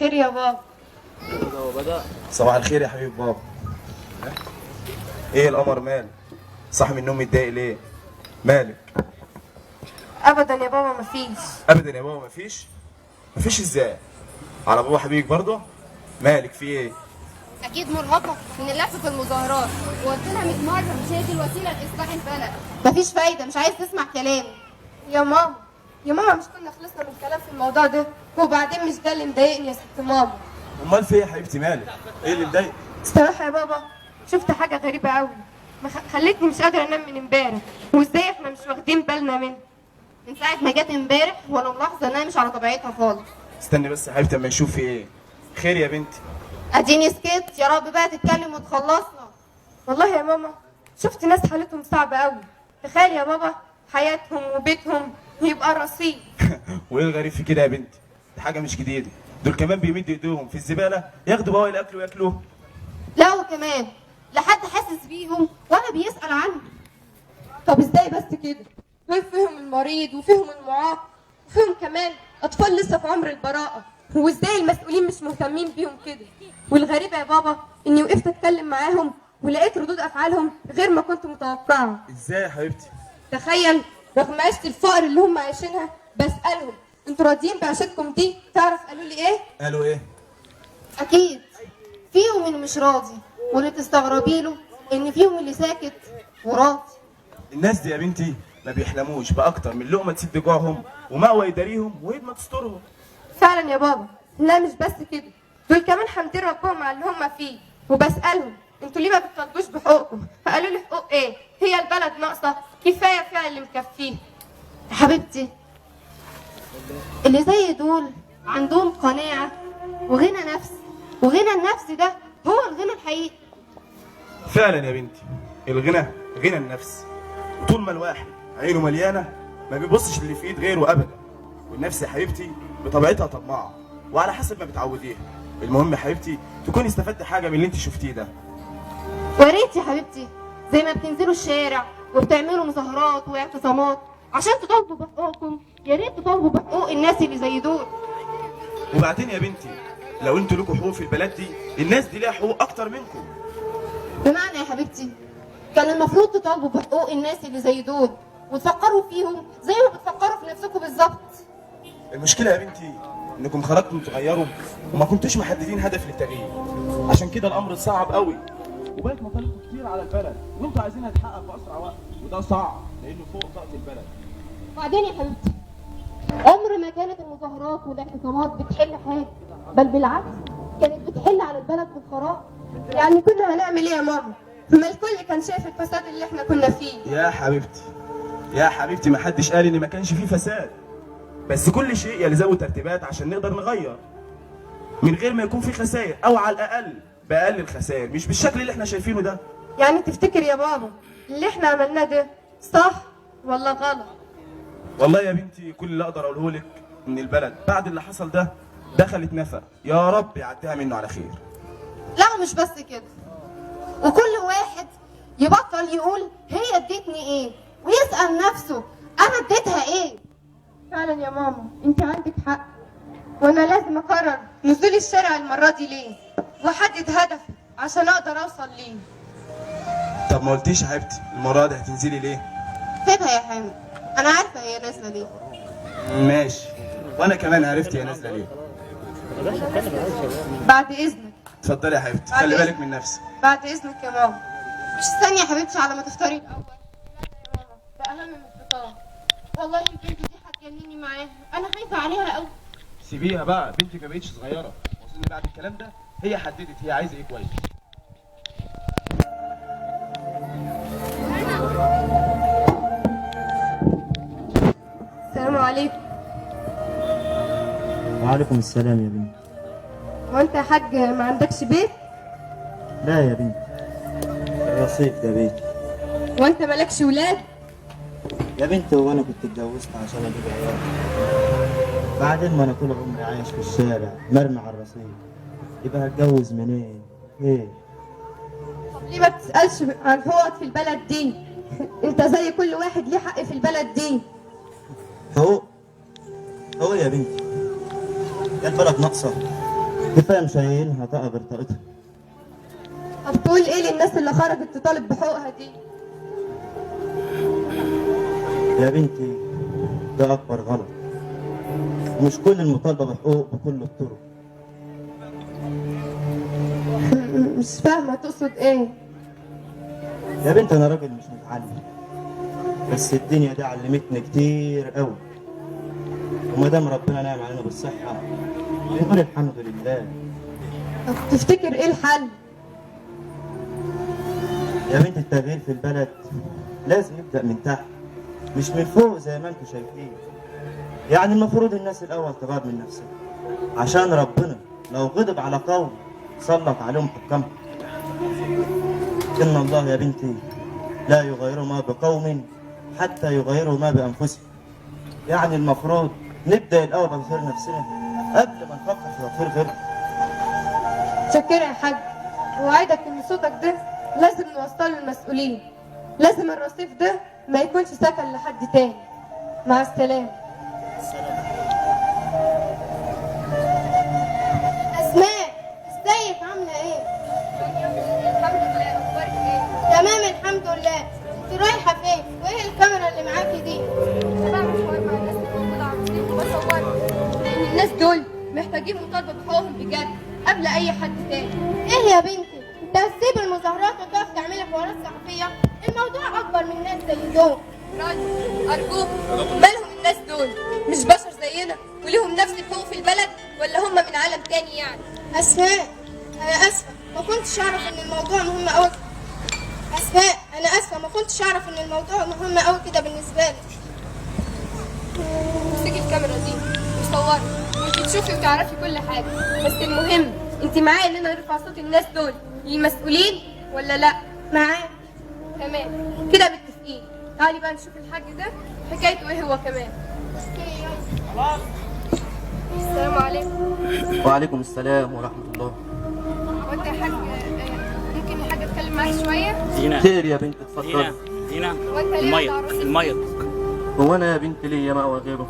الخير يا بابا. صباح الخير يا حبيب بابا. ايه القمر مال؟ صاحي من النوم متضايق ليه؟ مالك؟ ابدا يا بابا مفيش. ابدا يا بابا مفيش؟ مفيش ازاي؟ على بابا حبيبك برضه؟ مالك في ايه؟ اكيد مرهقه من اللف في المظاهرات، وقلت لها 100 مره مش هي دي الوسيله لاصلاح البلد. مفيش فايده، مش عايز تسمع كلامي. يا ماما يا ماما مش كنا خلصنا من الكلام في الموضوع ده؟ وبعدين مش ده اللي مضايقني يا ست ماما. امال في ايه يا حبيبتي مالك؟ ايه اللي مضايق؟ الصراحه يا بابا شفت حاجه غريبه قوي خلتني مش قادره انام من امبارح، وازاي احنا مش واخدين بالنا منها؟ من ساعه ما جت امبارح وانا ملاحظه انها مش على طبيعتها خالص. استني بس يا حبيبتي اما نشوف في ايه. خير يا بنتي؟ اديني سكت، يا رب بقى تتكلم وتخلصنا. والله يا ماما شفت ناس حالتهم صعبه قوي. تخيل يا بابا حياتهم وبيتهم يبقى رصيد. وايه الغريب في كده يا بنتي؟ دي حاجه مش جديده، دول كمان بيمدوا ايديهم في الزباله ياخدوا بواقي الاكل وياكلوه. لا وكمان لا حد حاسس بيهم ولا بيسأل عنهم. طب ازاي بس كده؟ دول فيهم المريض وفيهم المعاق وفيهم كمان اطفال لسه في عمر البراءه، وازاي المسؤولين مش مهتمين بيهم كده؟ والغريبه يا بابا اني وقفت اتكلم معاهم ولقيت ردود افعالهم غير ما كنت متوقعه. ازاي يا حبيبتي؟ تخيل رغم عيشه الفقر اللي هم عايشينها بسالهم انتوا راضيين بعيشتكم دي؟ تعرف قالوا لي ايه؟ قالوا ايه؟ اكيد فيهم اللي مش راضي، واللي تستغربي له ان فيهم اللي ساكت وراضي. الناس دي يا بنتي ما بيحلموش باكتر من لقمه تسد جوعهم ومأوى يداريهم وهدمه تسترهم. فعلا يا بابا. لا مش بس كده، دول كمان حامدين ربهم على اللي هم فيه. وبسالهم انتوا ليه ما بتطالبوش بحقوقكم؟ فقالوا لي حقوق ايه؟ هي البلد ناقصه؟ كفايه فيها اللي مكفيه. يا حبيبتي اللي زي دول عندهم قناعة وغنى نفس، وغنى النفس ده هو الغنى الحقيقي. فعلا يا بنتي الغنى غنى النفس، وطول ما الواحد عينه مليانه ما بيبصش اللي في ايد غيره ابدا. والنفس يا حبيبتي بطبيعتها طماعه وعلى حسب ما بتعوديها. المهم يا حبيبتي تكوني استفدت حاجه من اللي انت شفتيه ده. وريت يا حبيبتي زي ما بتنزلوا الشارع وبتعملوا مظاهرات واعتصامات عشان تطالبوا بحقوقكم، يا ريت تطالبوا بحقوق الناس اللي زي دول. وبعدين يا بنتي لو انتوا لكم حقوق في البلد دي، الناس دي ليها حقوق اكتر منكم. بمعنى يا حبيبتي كان المفروض تطالبوا بحقوق الناس اللي زي دول وتفكروا فيهم زي ما بتفكروا في نفسكم بالظبط. المشكله يا بنتي انكم خرجتوا تغيروا وما كنتوش محددين هدف للتغيير، عشان كده الامر صعب قوي وبقت مطالب كتير على البلد وانتوا عايزينها تتحقق في اسرع وقت، وده صعب لانه فوق طاقه البلد. وبعدين يا حبيبتي عمر ما كانت المظاهرات والاعتصامات بتحل حاجه، بل بالعكس كانت بتحل على البلد بالخراب. يعني كنا هنعمل ايه يا ماما؟ ما الكل كان شايف الفساد اللي احنا كنا فيه. يا حبيبتي يا حبيبتي ما حدش قال ان ما كانش فيه فساد، بس كل شيء يلزمه ترتيبات عشان نقدر نغير من غير ما يكون في خسائر، او على الاقل باقل الخسائر، مش بالشكل اللي احنا شايفينه ده. يعني تفتكر يا بابا اللي احنا عملناه ده صح ولا غلط؟ والله يا بنتي كل اللي اقدر اقوله لك ان البلد بعد اللي حصل ده دخلت نفق، يا رب يعديها منه على خير. لا ومش بس كده، وكل واحد يبطل يقول هي ادتني ايه ويسأل نفسه انا اديتها ايه. فعلا يا ماما انت عندك حق، وانا لازم اقرر نزول الشارع المره دي ليه، واحدد هدف عشان اقدر اوصل ليه. طب ما قلتيش يا حبيبتي المره دي هتنزلي ليه؟ سيبها يا حامد، انا عارفه هي نازله ليه. ماشي، وانا كمان عرفت هي نازله ليه. بعد اذنك. اتفضلي يا حبيبتي، خلي بالك من نفسك. بعد اذنك يا ماما. مش ثانيه يا حبيبتي على ما تفطري الاول. لا يا ماما ده اهم من الفطار. والله البنت دي هتجنني معاها، انا خايفه عليها قوي. سيبيها بقى، بنتك ما بقتش صغيره، واظن بعد الكلام ده هي حددت هي عايزه ايه كويس. السلام عليكم. وعليكم السلام يا بنت. هو انت يا حاج ما عندكش بيت؟ لا يا بنت، الرصيف ده بيتي. وانت مالكش ولاد؟ يا بنت هو انا كنت اتجوزت عشان اجيب عيال؟ بعدين ما انا طول عمري عايش في الشارع مرمي على الرصيف، يبقى هتجوز منين؟ ايه؟ طب ليه ما بتسألش عن حقوقك في البلد دي؟ انت زي كل واحد ليه حق في البلد دي. هو يا بنتي، يا البلد ناقصه كفايه مشايلينها طاقه غير طاقتها. طب تقول ايه للناس اللي خرجت تطالب بحقوقها دي؟ يا بنتي ده اكبر غلط، ومش كل المطالبه بحقوق بكل الطرق. مش فاهمه تقصد ايه؟ يا بنت انا راجل مش متعلم، بس الدنيا دي علمتني كتير قوي، وما دام ربنا نعم علينا بالصحه بنقول الحمد لله. طب تفتكر ايه الحل؟ يا بنت التغيير في البلد لازم يبدا من تحت مش من فوق زي ما انتم شايفين. يعني المفروض الناس الاول تغير من نفسها، عشان ربنا لو غضب على قوم سلط عليهم حكامهم. ان الله يا بنتي لا يغير ما بقوم حتى يغيروا ما بانفسهم. يعني المفروض نبدا الاول بتغيير نفسنا قبل ما نفكر في تغيير غيرنا. شكرا يا حاج، ووعدك ان صوتك ده لازم نوصله للمسؤولين. لازم الرصيف ده ما يكونش سكن لحد تاني. مع السلامه. اسماء، ازيك عامله ايه؟ الحمد لله. اخبارك ايه؟ تمام الحمد لله. انت رايحه فين؟ وايه الكاميرا اللي معاكي دي؟ بعمل حوار مع الناس اللي موجوده على الرصيف وبصورهم، لان الناس دول محتاجين مطالبه بحقوقهم بجد قبل اي حد تاني. ايه يا بنتي؟ انت هتسيب المظاهرات وتقف تعملي حوارات صحفيه؟ الموضوع اكبر من ناس زي دول. راجل ارجوك، مالهم الناس دول؟ مش بشر زينا وليهم نفس الحقوق في البلد، ولا هم من عالم تاني يعني؟ اسماء انا اسفه، ما كنتش اعرف ان الموضوع مهم قوي. اسماء انا اسفه، ما كنتش اعرف ان الموضوع مهم قوي كده بالنسبه لي. امسكي الكاميرا دي وصوري، وانت تشوفي وتعرفي كل حاجه. بس المهم انت معايا اننا نرفع صوت الناس دول للمسؤولين ولا لا؟ معاك. تمام كده متفقين. تعالي بقى نشوف الحاج ده حكايته ايه هو كمان. السلام عليكم. وعليكم السلام ورحمة الله. وانت يا حاج ممكن يا حاج اتكلم معاك شويه؟ دينا خير يا بنت اتفضل. دينا دينا وانت ليه المية على الرصيف؟ المية. هو انا يا بنت ليا مأوى غيره؟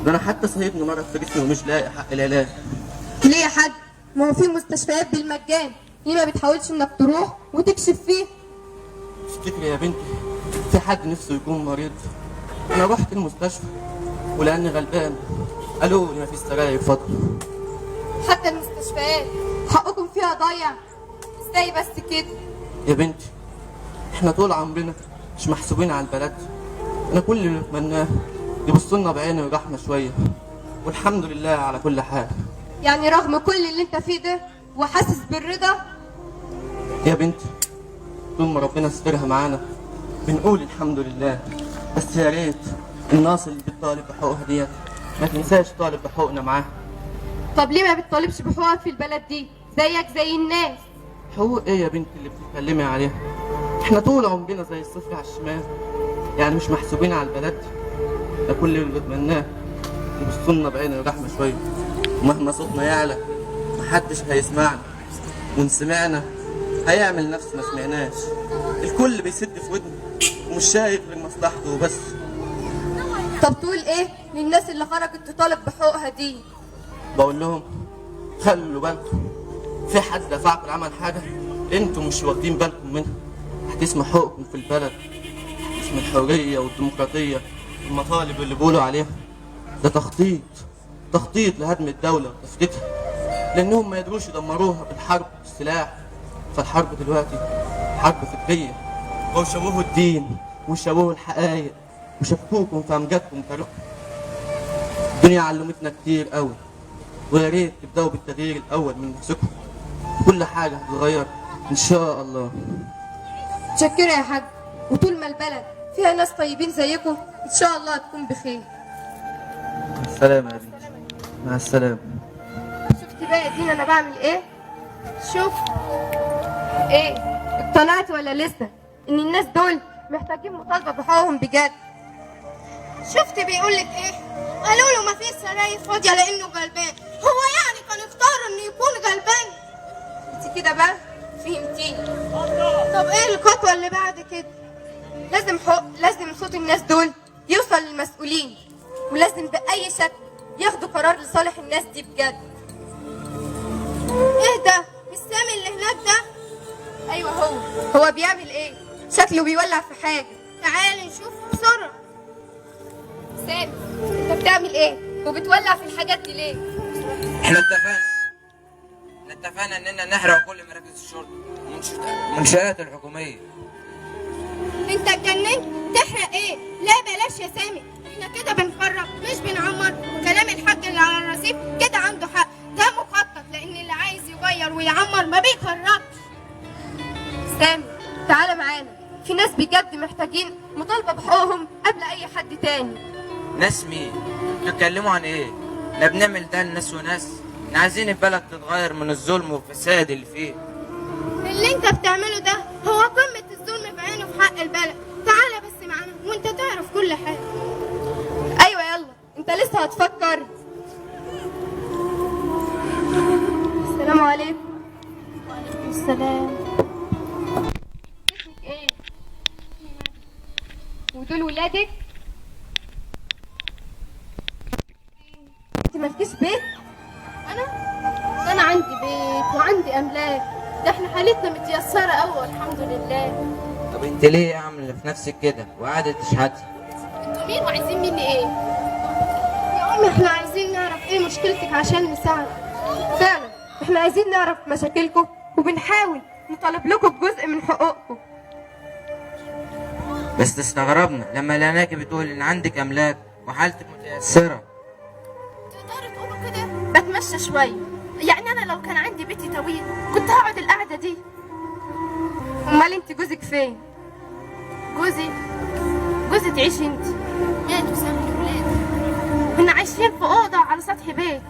ده انا حتى صاحبني مرة في جسمي ومش لاقي حق العلاج. ليه يا حاج؟ ما هو في مستشفيات بالمجان، ليه ما بتحاولش انك تروح وتكشف فيه؟ تفتكري يا بنتي في حد نفسه يكون مريض؟ انا رحت المستشفى ولاني غلبان قالوا لي مفيش سراير فاضية. حتى المستشفيات حقكم فيها ضايع. ازاي بس كده؟ يا بنتي احنا طول عمرنا مش محسوبين على البلد. انا كل اللي اتمناه يبصوا لنا بعين الرحمة شوية، والحمد لله على كل حال. يعني رغم كل اللي انت فيه ده وحاسس بالرضا؟ يا بنتي طول ما ربنا سترها معانا بنقول الحمد لله. بس يا ريت الناس اللي بتطالب بحقوقها ديت ما تنساش طالب بحقوقنا معاها. طب ليه ما بتطالبش بحقوقك في البلد دي زيك زي الناس؟ حقوق ايه يا بنتي اللي بتتكلمي عليها؟ احنا طول عمرنا زي الصفر على الشمال، يعني مش محسوبين على البلد. ده كل اللي بتمناه يبصوا لنا بعين الرحمة شوية، ومهما صوتنا يعلى محدش هيسمعنا، وان سمعنا هيعمل نفس ما سمعناش. الكل بيسد في ودنه ومش شايف غير مصلحته وبس. طب تقول ايه للناس اللي خرجت تطالب بحقوقها دي؟ بقول لهم خلوا بالكم، في حد دفعكم العمل حاجة انتوا مش واخدين بالكم منها. هتسمع حقوقكم في البلد، اسم الحرية والديمقراطية والمطالب اللي بيقولوا عليها. ده تخطيط لهدم الدولة وتفكيكها، لأنهم ما يقدروش يدمروها بالحرب والسلاح. فالحرب دلوقتي حرب فكرية، وشوهوا الدين وشوهوا الحقائق وشكوكم في أمجادكم وتاريخكم. الدنيا علمتنا كتير قوي، ويا ريت تبدأوا بالتغيير الأول من نفسكم. كل حاجة هتتغير إن شاء الله. متشكرة يا حاج، وطول ما البلد فيها ناس طيبين زيكم ان شاء الله هتكون بخير. مع السلامة يا بنتي. مع السلامة. شفتي بقى يا دينا انا بعمل ايه؟ شوف ايه، اقتنعت ولا لسه ان الناس دول محتاجين مطالبة بحقوقهم بجد؟ شفت بيقولك ايه؟ قالوا له مفيش سراير فاضيه لانه غلبان. هو يعني كان اختار انه يكون غلبان؟ انت كده بقى فهمتيني. طب ايه الخطوه اللي بعد كده؟ لازم صوت الناس دول يوصل للمسؤولين، ولازم بأي شكل ياخدوا قرار لصالح الناس دي بجد. هو بيعمل ايه؟ شكله بيولع في حاجة. تعالي نشوف بسرعة. سامي، انت بتعمل ايه؟ وبتولع في الحاجات دي ليه؟ احنا اتفقنا اننا نحرق كل مراكز الشرطه والمنشآت الحكوميه. انت اتجننت؟ تحرق ايه؟ لا بلاش يا سامي، احنا كده بنخرب مش بنعمر، وكلام الحاج اللي على الرصيف كده عنده حق، ده مخطط، لان اللي عايز يغير ويعمر ما بيخربش. سامي تعالى معانا، في ناس بجد محتاجين مطالبة بحقوقهم قبل اي حد تاني. ناس مين؟ بتتكلموا عن ايه؟ احنا بنعمل ده لناس وناس. احنا عايزين البلد تتغير من الظلم والفساد اللي فيه. اللي انت بتعمله ده هو قمة الظلم بعينه في حق البلد. تعالى بس معانا وانت تعرف كل حاجة. ايوه يلا، انت لسه هتفكر. السلام عليكم. وعليكم السلام. اسمك ايه؟ ودول ولادك؟ انت مالكيش بيت؟ انا عندي بيت وعندي املاك، ده احنا حالتنا متيسرة قوي الحمد لله. طب انت ليه عامله في نفسك كده وقاعده تشحتي؟ انتوا مين وعايزين مني ايه؟ يا امي احنا عايزين نعرف ايه مشكلتك عشان نساعدك. فعلا احنا عايزين نعرف مشاكلكم وبنحاول نطالب لكم بجزء من حقوقكم. بس استغربنا لما لقيناكي بتقول ان عندك املاك وحالتك متيسره. تقدروا تقولوا كده؟ بتمشى شوية، يعني انا لو كان عندي بيتي طويل كنت هقعد القعدة دي. امال انت جوزك فين؟ جوزي تعيش انت. ماتوا سابوا الولاد، كنا عايشين في اوضه على سطح بيت،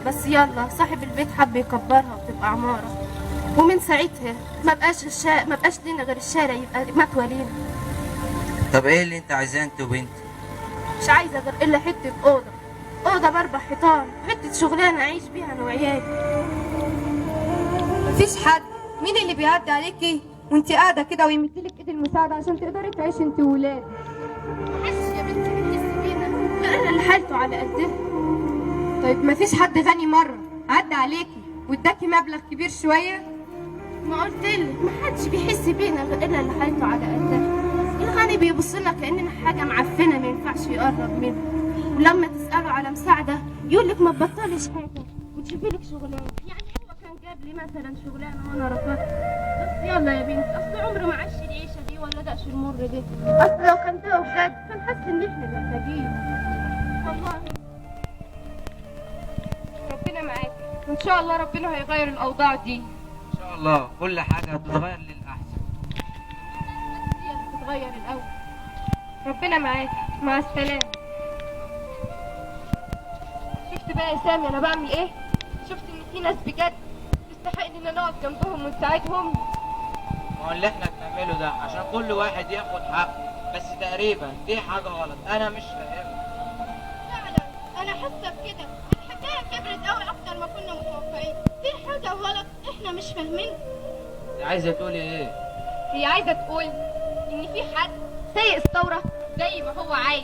بس يلا صاحب البيت حب يكبرها وتبقى عماره، ومن ساعتها ما بقاش لنا غير الشارع، يبقى متوى لينا. طب ايه اللي انت عايزاه انت وبنتي؟ مش عايزه غير الا حته اوضه باربع حيطان، حته شغلانه اعيش بيها انا وعيالي. مفيش حد. مين اللي بيعدي عليكي وانت قاعده كده ويمدلك ايد المساعده عشان تقدري تعيشي انت وولادك؟ محدش يا بنتي بيحس بينا غير اللي حالته على قدها. طيب مفيش حد غني مره عدى عليكي واداكي مبلغ كبير شويه؟ ما قلتلك محدش بيحس بينا غير الا اللي حالته على قدها. الغني بيبص لنا كاننا حاجه معفنه ما ينفعش يقرب منها، ولما تساله على مساعده يقول لك ما تبطليش حاجه وتشوفي لك شغلانه. يعني هو كان جاب لي مثلا شغلانه وانا رفضت، بس يلا يا بنتي اصل عمره ما عاش العيشه دي ولا دقش المر دي. اصل لو كان ده بجد كان حاسس ان احنا محتاجين والله. ربنا معاكي وان شاء الله ربنا هيغير الاوضاع دي. ان شاء الله كل حاجه هتتغير للاحسن. هي هتتغير الاول. ربنا معاكي، مع السلامه. شفت بقى يا سامي انا بعمل ايه؟ شفت ان في ناس بجد تستحق اننا نقف جنبهم ونساعدهم. ما هو اللي احنا بنعمله ده عشان كل واحد ياخد حقه، بس تقريبا دي حاجه غلط انا مش فاهمها. فعلا انا حاسه بكده، الحكايه كبرت قوي اكتر ما كنا متوقعين، في حاجه غلط احنا مش فاهمينها. انت عايزه تقولي ايه؟ هي عايزه تقول ان في حد سايق الثوره زي ما هو عايز،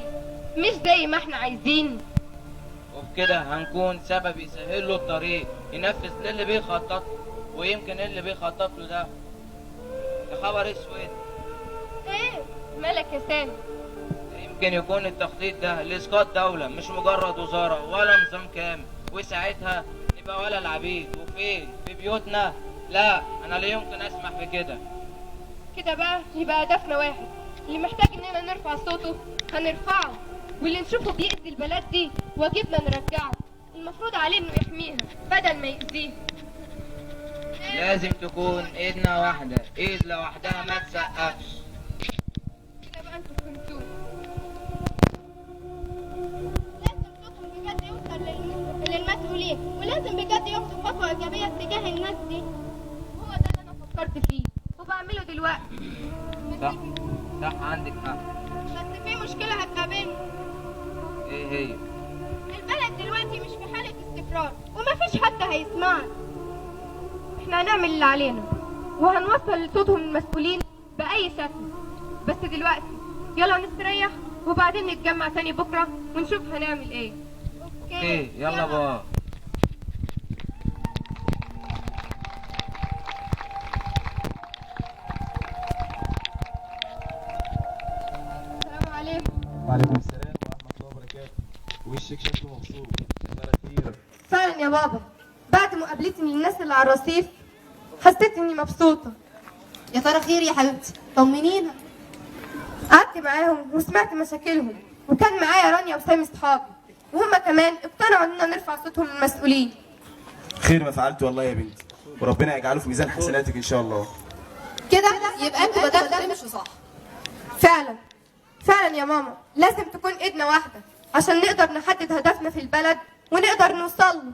مش زي ما احنا عايزين. وبكده هنكون سبب يسهل له الطريق ينفذ للي بيخطط، ويمكن اللي بيخطط له ده خبر اسود. ايه مالك يا سامي؟ يمكن يكون التخطيط ده لاسقاط دوله مش مجرد وزاره ولا نظام كامل، وساعتها نبقى ولا العبيد وفين في بيوتنا. لا انا لا يمكن اسمح بكده. كده بقى يبقى هدفنا واحد، اللي محتاج اننا نرفع صوته هنرفعه، واللي نشوفه بيأذي البلد دي واجبنا نرجعه. المفروض عليه انه يحميها بدل ما يأذيها. لازم تكون ايدنا واحده، ايد لوحدها ما تسقفش. كده بقى انتوا فهمتوه. لازم صوتهم بجد يوصل للمسؤولين، ولازم بجد ياخدوا خطوه ايجابيه تجاه الناس دي. هو ده اللي انا فكرت فيه وبعمله دلوقتي. صح صح عندك حق. بس في مشكله هتقابلنا. ايه هي؟ البلد دلوقتي مش في حاله استقرار ومفيش حد هيسمعنا. احنا هنعمل اللي علينا وهنوصل صوتهم للمسؤولين بأي شكل، بس دلوقتي يلا نستريح وبعدين نتجمع تاني بكرة ونشوف هنعمل ايه. اوكي يلا بقى. يا بابا، بعد مقابلتي للناس اللي على الرصيف حسيت اني مبسوطه. يا ترى خير يا حبيبتي؟ طمنينا. قعدت معاهم وسمعت مشاكلهم، وكان معايا رانيا وسامي صحابي، وهم كمان اقتنعوا اننا نرفع صوتهم للمسؤولين. خير ما فعلت والله يا بنتي، وربنا يجعله في ميزان حسناتك ان شاء الله. كده يبقى انتوا بدأتوا تمشوا صح. فعلا فعلا يا ماما، لازم تكون ايدنا واحده عشان نقدر نحدد هدفنا في البلد ونقدر نوصل له.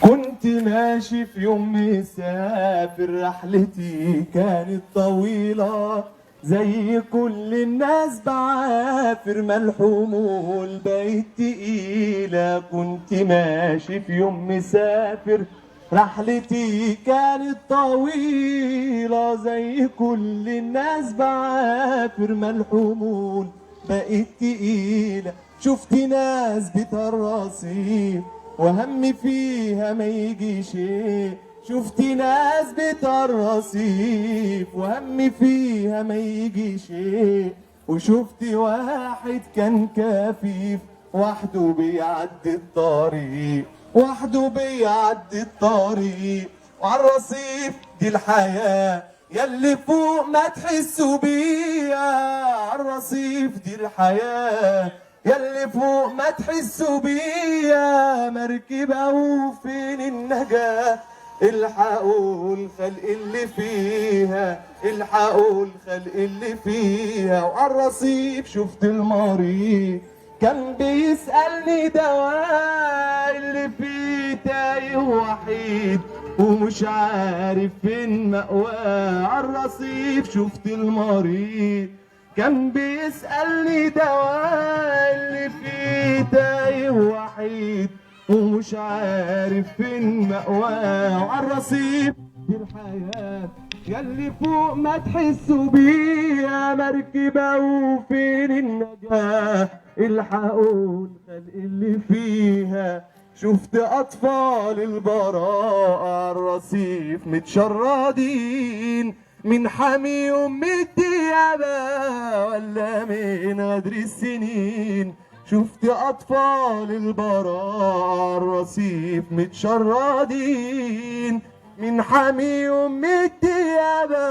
كنت ماشي في يوم مسافر، رحلتي كانت طويلة زي كل الناس بعافر، ما الحمول بقت تقيلة. كنت ماشي في يوم مسافر، رحلتي كانت طويلة زي كل الناس بعافر، ما الحمول بقت تقيلة. شفت ناس بترصيف وهم فيها ما يجي شيء، شفت ناس بترصيف وهم فيها ما يجي شيء، وشفت واحد كان كفيف وحده بيعدي الطريق، وحده بيعدي الطريق. وعالرصيف دي الحياة ياللي فوق ما تحسوا بيها، عالرصيف دي الحياة ياللي فوق ما تحسوا بيها. مركبة وفين النجاة، الحقوا الخلق اللي فيها، الحقوا الخلق اللي فيها. وعالرصيف شفت المريض كان بيسألني دواء، اللي فيه تايه وحيد ومش عارف فين مأواه. عالرصيف شفت المريض كان بيسألني دواء، اللي فيه تايه وحيد ومش عارف فين مأواه. وعالرصيف دي الحياة ياللي فوق ما تحسوا بيها، مركبة وفين النجاة، الحقوا الخلق اللي فيها. شفت أطفال البراءة عالرصيف متشردين من حمي أم الديابة ولا من غدر السنين. شفت أطفال البراءة عالرصيف متشردين من حمي أم الديابة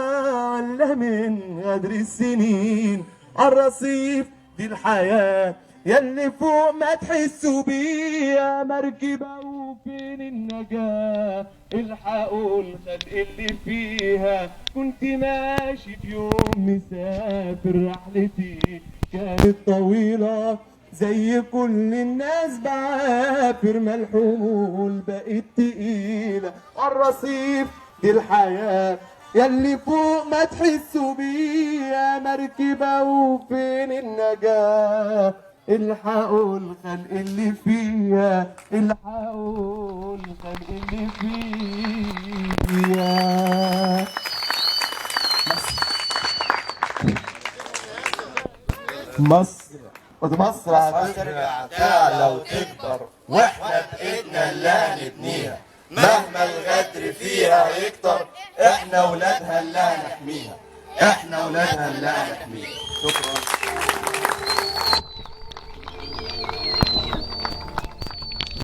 ولا من غدر السنين. عالرصيف دي الحياة ياللي فوق ما تحسوا بيها، مركبة وفين النجاة، الحقوا الخلق اللي فيها. كنت ماشي في يوم مسافر، رحلتي كانت طويلة زي كل الناس بعافر، ما الحمول بقت تقيلة. عالرصيف دي الحياة ياللي فوق ما تحسوا بيها، مركبة وفين النجاة، الحقوا الخلق اللي فيها، الحقوا الخلق اللي فيها. مصر مصر هترجع تعلى وتكبر، واحنا بايدنا اللي هنبنيها. مهما الغدر فيها يكتر، احنا ولادها اللي هنحميها، احنا ولادها اللي هنحميها. شكرا.